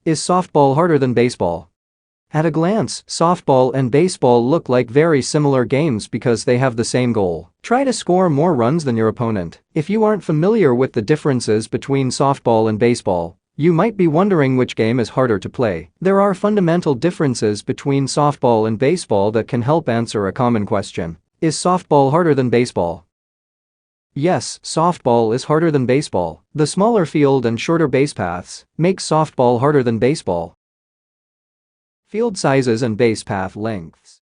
Is softball harder than baseball? At a glance, softball and baseball look like very similar games because they have the same goal. Try to score more runs than your opponent. If you aren't familiar with the differences between softball and baseball, you might be wondering which game is harder to play. There are fundamental differences between softball and baseball that can help answer a common question. Is softball harder than baseball? Yes, softball is harder than baseball. The smaller field and shorter base paths make softball harder than baseball. Field sizes and base path lengths.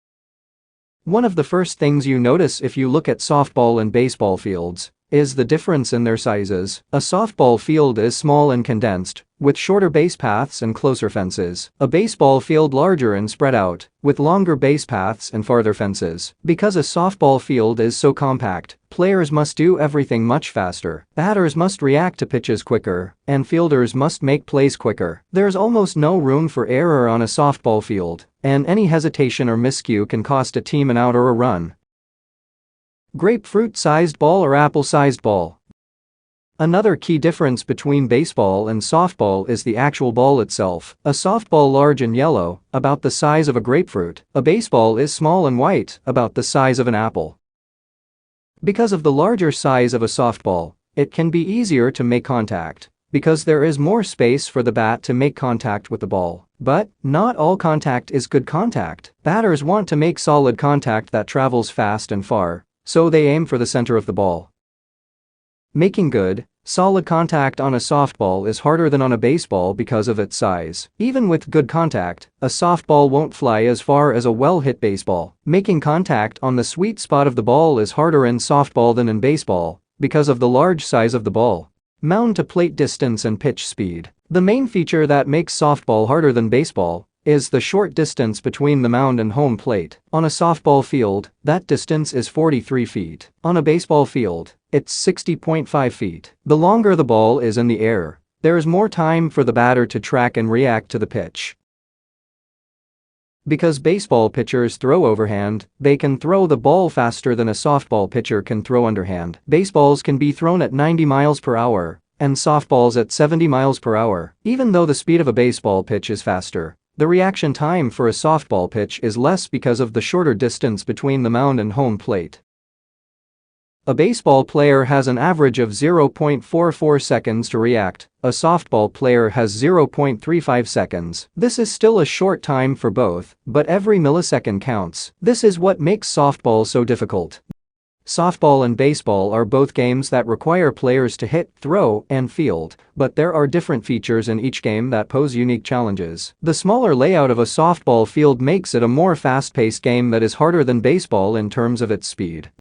One of the first things you notice if you look at softball and baseball fields is the difference in their sizes. A softball field is small and condensed, with shorter base paths and closer fences. A baseball field larger and spread out, with longer base paths and farther fences. Because a softball field is so compact, players must do everything much faster. Batters must react to pitches quicker, and fielders must make plays quicker. There's almost no room for error on a softball field, and any hesitation or miscue can cost a team an out or a run. Grapefruit-sized ball or apple-sized ball. Another key difference between baseball and softball is the actual ball itself. A softball large and yellow, about the size of a grapefruit. A baseball is small and white, about the size of an apple. Because of the larger size of a softball, it can be easier to make contact, because there is more space for the bat to make contact with the ball. But not all contact is good contact. Batters want to make solid contact that travels fast and far, so they aim for the center of the ball. Making good, solid contact on a softball is harder than on a baseball because of its size. Even with good contact, a softball won't fly as far as a well-hit baseball. Making contact on the sweet spot of the ball is harder in softball than in baseball because of the large size of the ball. Mound to plate distance and pitch speed. The main feature that makes softball harder than baseball is the short distance between the mound and home plate. On a softball field, that distance is 43 feet. On a baseball field, it's 60.5 feet. The longer the ball is in the air, there is more time for the batter to track and react to the pitch. Because baseball pitchers throw overhand, they can throw the ball faster than a softball pitcher can throw underhand. Baseballs can be thrown at 90 miles per hour, and softballs at 70 miles per hour. Even though the speed of a baseball pitch is faster, the reaction time for a softball pitch is less because of the shorter distance between the mound and home plate. A baseball player has an average of 0.44 seconds to react. A softball player has 0.35 seconds. This is still a short time for both, but every millisecond counts. This is what makes softball so difficult. Softball and baseball are both games that require players to hit, throw, and field, but there are different features in each game that pose unique challenges. The smaller layout of a softball field makes it a more fast-paced game that is harder than baseball in terms of its speed.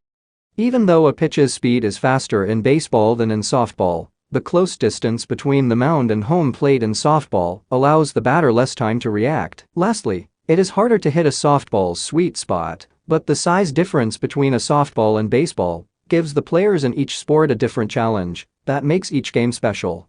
Even though a pitch's speed is faster in baseball than in softball, the close distance between the mound and home plate in softball allows the batter less time to react. Lastly, it is harder to hit a softball's sweet spot, but the size difference between a softball and baseball gives the players in each sport a different challenge that makes each game special.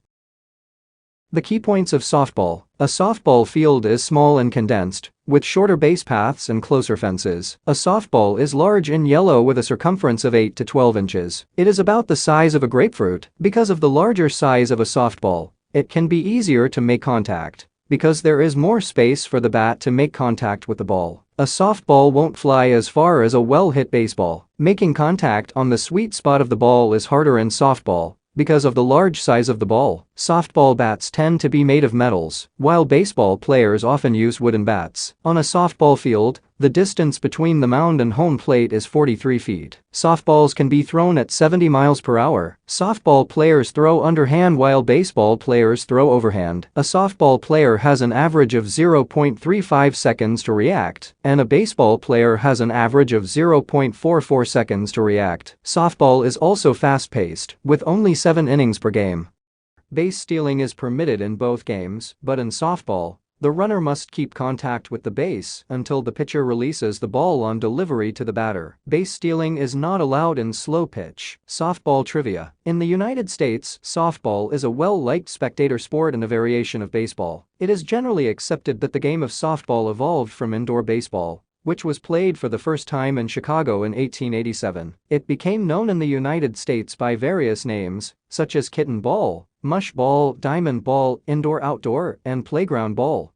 The key points of softball. A softball field is small and condensed, with shorter base paths and closer fences. A softball is large and yellow with a circumference of 8 to 12 inches. It is about the size of a grapefruit. Because of the larger size of a softball, it can be easier to make contact, because there is more space for the bat to make contact with the ball. A softball won't fly as far as a well-hit baseball. Making contact on the sweet spot of the ball is harder in softball because of the large size of the ball. Softball bats tend to be made of metals, while baseball players often use wooden bats. On a softball field, the distance between the mound and home plate is 43 feet. Softballs can be thrown at 70 miles per hour. Softball players throw underhand while baseball players throw overhand. A softball player has an average of 0.35 seconds to react, and a baseball player has an average of 0.44 seconds to react. Softball is also fast-paced, with only 7 innings per game. Base stealing is permitted in both games, but in softball, the runner must keep contact with the base until the pitcher releases the ball on delivery to the batter. Base stealing is not allowed in slow pitch. Softball trivia. In the United States, softball is a well-liked spectator sport and a variation of baseball. It is generally accepted that the game of softball evolved from indoor baseball, which was played for the first time in Chicago in 1887. It became known in the United States by various names, such as kitten ball, mush ball, diamond ball, indoor-outdoor, and playground ball.